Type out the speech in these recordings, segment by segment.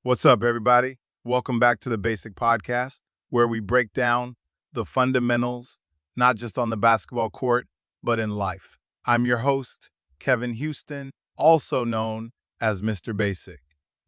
What's up, everybody? Welcome back to the Basic Podcast, where we break down the fundamentals, not just on the basketball court, but in life. I'm your host, Kevin Houston, also known as Mr. Basic,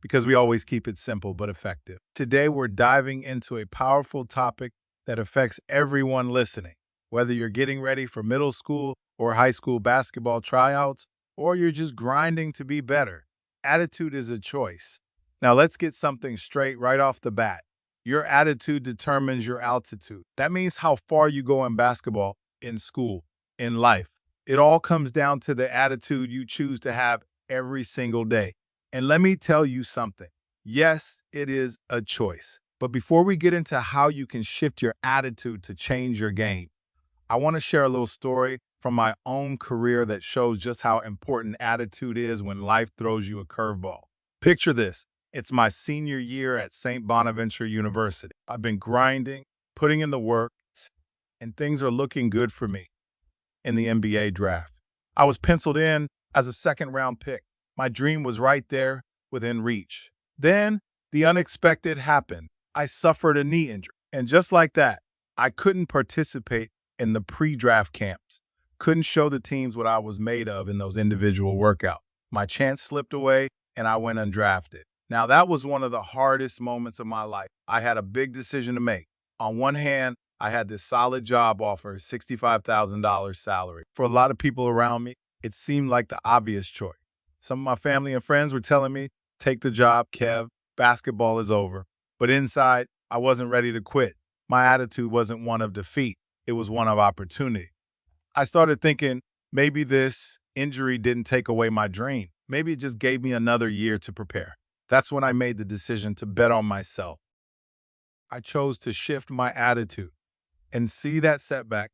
because we always keep it simple but effective. Today, we're diving into a powerful topic that affects everyone listening, whether you're getting ready for middle school or high school basketball tryouts, or you're just grinding to be better. Attitude is a choice. Now, let's get something straight right off the bat. Your attitude determines your altitude. That means how far you go in basketball, in school, in life. It all comes down to the attitude you choose to have every single day. And let me tell you something. Yes, it is a choice. But before we get into how you can shift your attitude to change your game, I want to share a little story from my own career that shows just how important attitude is when life throws you a curveball. Picture this. It's my senior year at St. Bonaventure University. I've been grinding, putting in the work, and things are looking good for me in the NBA draft. I was penciled in as a second-round pick. My dream was right there within reach. Then the unexpected happened. I suffered a knee injury. And just like that, I couldn't participate in the pre-draft camps. Couldn't show the teams what I was made of in those individual workouts. My chance slipped away, and I went undrafted. Now, that was one of the hardest moments of my life. I had a big decision to make. On one hand, I had this solid job offer, $65,000 salary. For a lot of people around me, it seemed like the obvious choice. Some of my family and friends were telling me, take the job, Kev, basketball is over. But inside, I wasn't ready to quit. My attitude wasn't one of defeat. It was one of opportunity. I started thinking, maybe this injury didn't take away my dream. Maybe it just gave me another year to prepare. That's when I made the decision to bet on myself. I chose to shift my attitude and see that setback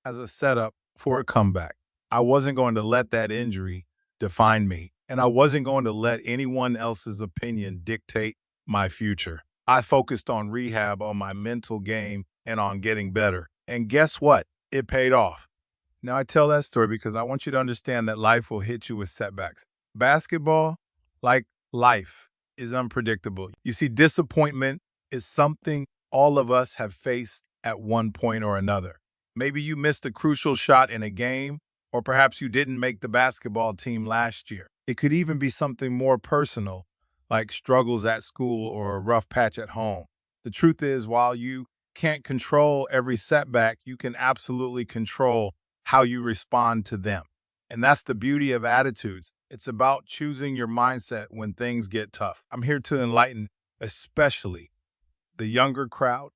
as a setup for a comeback. I wasn't going to let that injury define me, and I wasn't going to let anyone else's opinion dictate my future. I focused on rehab, on my mental game, and on getting better. And guess what? It paid off. Now, I tell that story because I want you to understand that life will hit you with setbacks. Basketball, like life, is unpredictable. You see, disappointment is something all of us have faced at one point or another. Maybe you missed a crucial shot in a game, or perhaps you didn't make the basketball team last year. It could even be something more personal, like struggles at school or a rough patch at home. The truth is, while you can't control every setback, you can absolutely control how you respond to them. And that's the beauty of attitudes. It's about choosing your mindset when things get tough. I'm here to enlighten, especially the younger crowd,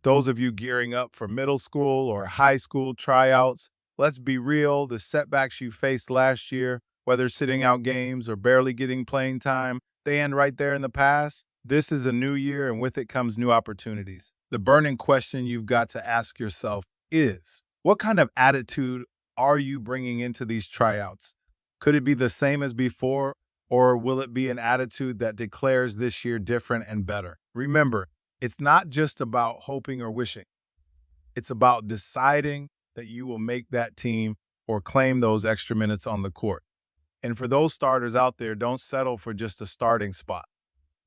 those of you gearing up for middle school or high school tryouts. Let's be real, the setbacks you faced last year, whether sitting out games or barely getting playing time, they end right there in the past. This is a new year, and with it comes new opportunities. The burning question you've got to ask yourself is, what kind of attitude are you bringing into these tryouts? Could it be the same as before, or will it be an attitude that declares this year different and better? Remember, it's not just about hoping or wishing. It's about deciding that you will make that team or claim those extra minutes on the court. And for those starters out there, don't settle for just a starting spot.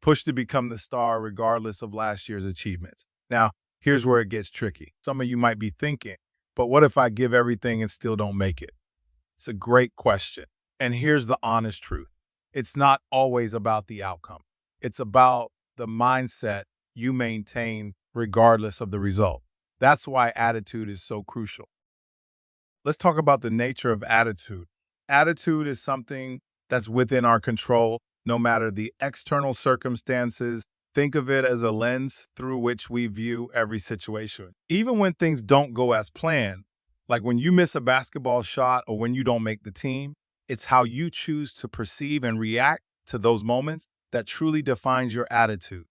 Push to become the star regardless of last year's achievements. Now, here's where it gets tricky. Some of you might be thinking, but what if I give everything and still don't make it? It's a great question. And here's the honest truth. It's not always about the outcome. It's about the mindset you maintain regardless of the result. That's why attitude is so crucial. Let's talk about the nature of attitude. Attitude is something that's within our control, no matter the external circumstances. Think of it as a lens through which we view every situation. Even when things don't go as planned, like when you miss a basketball shot or when you don't make the team, it's how you choose to perceive and react to those moments that truly defines your attitude.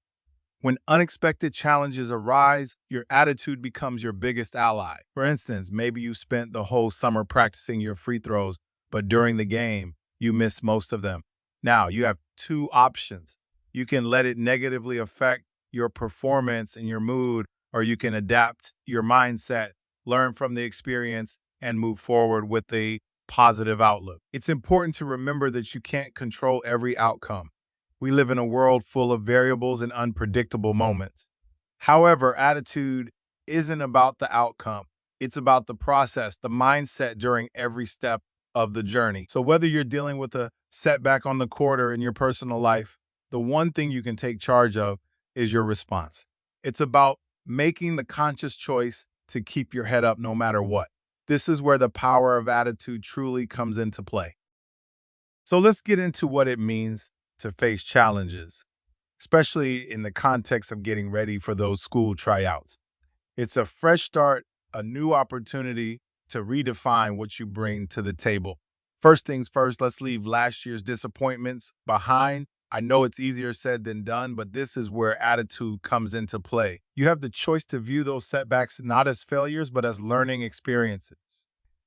When unexpected challenges arise, your attitude becomes your biggest ally. For instance, maybe you spent the whole summer practicing your free throws, but during the game, you missed most of them. Now, you have two options. You can let it negatively affect your performance and your mood, or you can adapt your mindset, learn from the experience, and move forward with a positive outlook. It's important to remember that you can't control every outcome. We live in a world full of variables and unpredictable moments. However, attitude isn't about the outcome. It's about the process, the mindset during every step of the journey. So whether you're dealing with a setback on the court or in your personal life, the one thing you can take charge of is your response. It's about making the conscious choice to keep your head up no matter what. This is where the power of attitude truly comes into play. So let's get into what it means to face challenges, especially in the context of getting ready for those school tryouts. It's a fresh start, a new opportunity to redefine what you bring to the table. First things first, let's leave last year's disappointments behind. I know it's easier said than done, but this is where attitude comes into play. You have the choice to view those setbacks not as failures, but as learning experiences.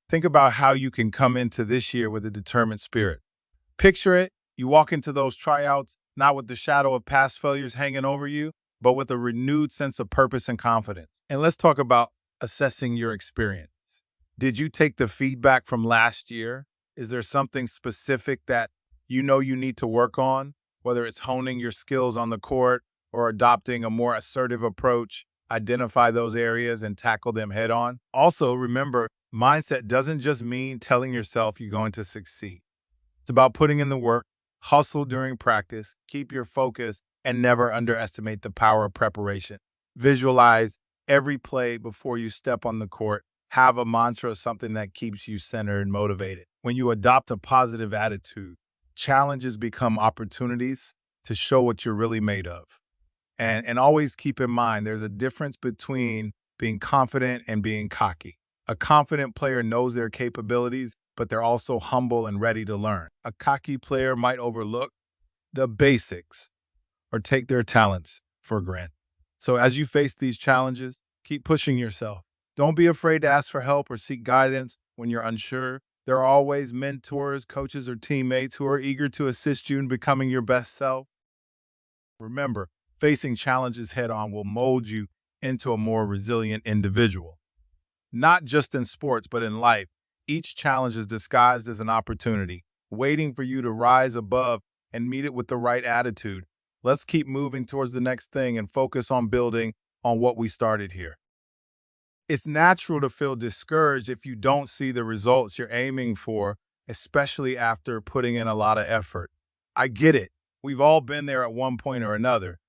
Think about how you can come into this year with a determined spirit. Picture it, you walk into those tryouts not with the shadow of past failures hanging over you, but with a renewed sense of purpose and confidence. And let's talk about assessing your experience. Did you take the feedback from last year? Is there something specific that you know you need to work on, whether it's honing your skills on the court or adopting a more assertive approach? Identify those areas and tackle them head on. Also, remember, mindset doesn't just mean telling yourself you're going to succeed. It's about putting in the work, hustle during practice, keep your focus, and never underestimate the power of preparation. Visualize every play before you step on the court. Have a mantra, something that keeps you centered and motivated. When you adopt a positive attitude, challenges become opportunities to show what you're really made of. And always keep in mind, there's a difference between being confident and being cocky. A confident player knows their capabilities, but they're also humble and ready to learn. A cocky player might overlook the basics or take their talents for granted. So as you face these challenges, keep pushing yourself. Don't be afraid to ask for help or seek guidance when you're unsure. There are always mentors, coaches, or teammates who are eager to assist you in becoming your best self. Remember, facing challenges head on will mold you into a more resilient individual. Not just in sports, but in life, each challenge is disguised as an opportunity, waiting for you to rise above and meet it with the right attitude. Let's keep moving towards the next thing and focus on building on what we started here. It's natural to feel discouraged if you don't see the results you're aiming for, especially after putting in a lot of effort. I get it. We've all been there at one point or another.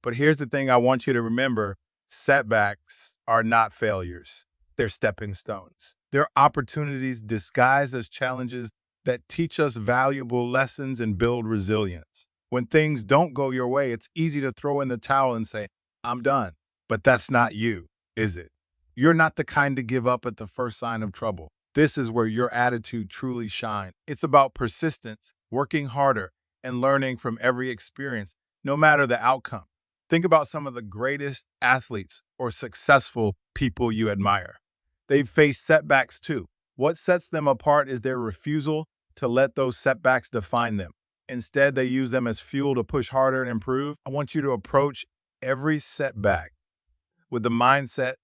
But here's the thing I want you to remember. Setbacks are not failures. They're stepping stones. They're opportunities disguised as challenges that teach us valuable lessons and build resilience. When things don't go your way, it's easy to throw in the towel and say, I'm done. But that's not you, is it? You're not the kind to give up at the first sign of trouble. This is where your attitude truly shines. It's about persistence, working harder, and learning from every experience, no matter the outcome. Think about some of the greatest athletes or successful people you admire. They've faced setbacks too. What sets them apart is their refusal to let those setbacks define them. Instead, they use them as fuel to push harder and improve. I want you to approach every setback with the mindset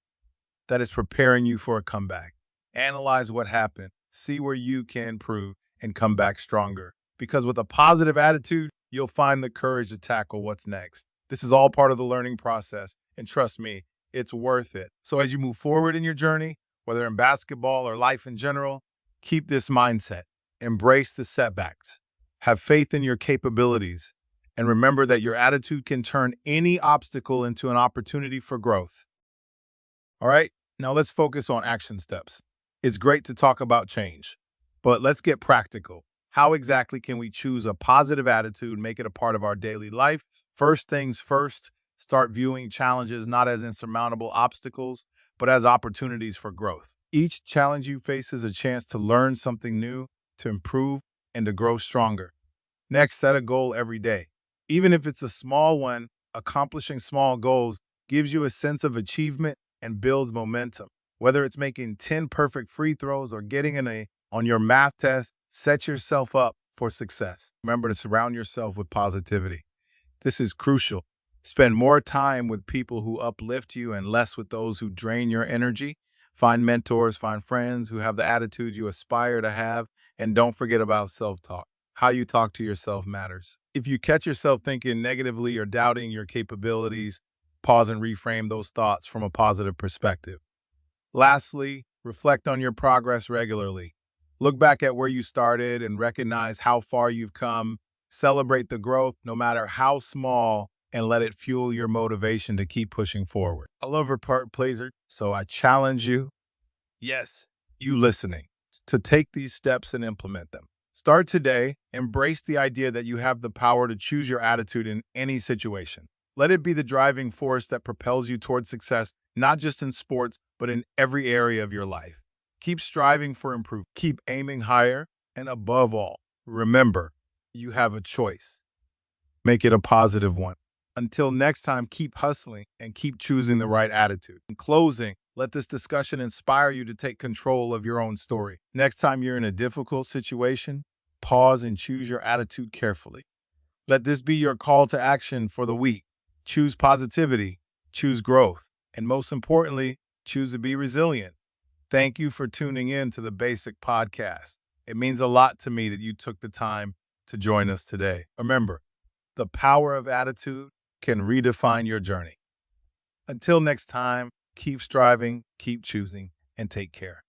that is preparing you for a comeback. Analyze what happened, see where you can improve, and come back stronger. Because with a positive attitude, you'll find the courage to tackle what's next. This is all part of the learning process, and trust me, it's worth it. So as you move forward in your journey, whether in basketball or life in general, keep this mindset. Embrace the setbacks. Have faith in your capabilities, and remember that your attitude can turn any obstacle into an opportunity for growth. All right, now let's focus on action steps. It's great to talk about change, but let's get practical. How exactly can we choose a positive attitude and make it a part of our daily life? First things first, start viewing challenges not as insurmountable obstacles, but as opportunities for growth. Each challenge you face is a chance to learn something new, to improve, and to grow stronger. Next, set a goal every day. Even if it's a small one, accomplishing small goals gives you a sense of achievement and builds momentum. Whether it's making 10 perfect free throws or getting an A on your math test, set yourself up for success. Remember to surround yourself with positivity. This is crucial. Spend more time with people who uplift you and less with those who drain your energy. Find mentors, find friends who have the attitude you aspire to have, and don't forget about self-talk. How you talk to yourself matters. If you catch yourself thinking negatively or doubting your capabilities, pause and reframe those thoughts from a positive perspective. Lastly, reflect on your progress regularly. Look back at where you started and recognize how far you've come. Celebrate the growth, no matter how small, and let it fuel your motivation to keep pushing forward. I love her part, Placer, so I challenge you, yes, you listening, to take these steps and implement them. Start today. Embrace the idea that you have the power to choose your attitude in any situation. Let it be the driving force that propels you toward success, not just in sports, but in every area of your life. Keep striving for improvement, keep aiming higher, and above all, remember, you have a choice. Make it a positive one. Until next time, keep hustling and keep choosing the right attitude. In closing, let this discussion inspire you to take control of your own story. Next time you're in a difficult situation, pause and choose your attitude carefully. Let this be your call to action for the week. Choose positivity, choose growth, and most importantly, choose to be resilient. Thank you for tuning in to the Basic Podcast. It means a lot to me that you took the time to join us today. Remember, the power of attitude can redefine your journey. Until next time, keep striving, keep choosing, and take care.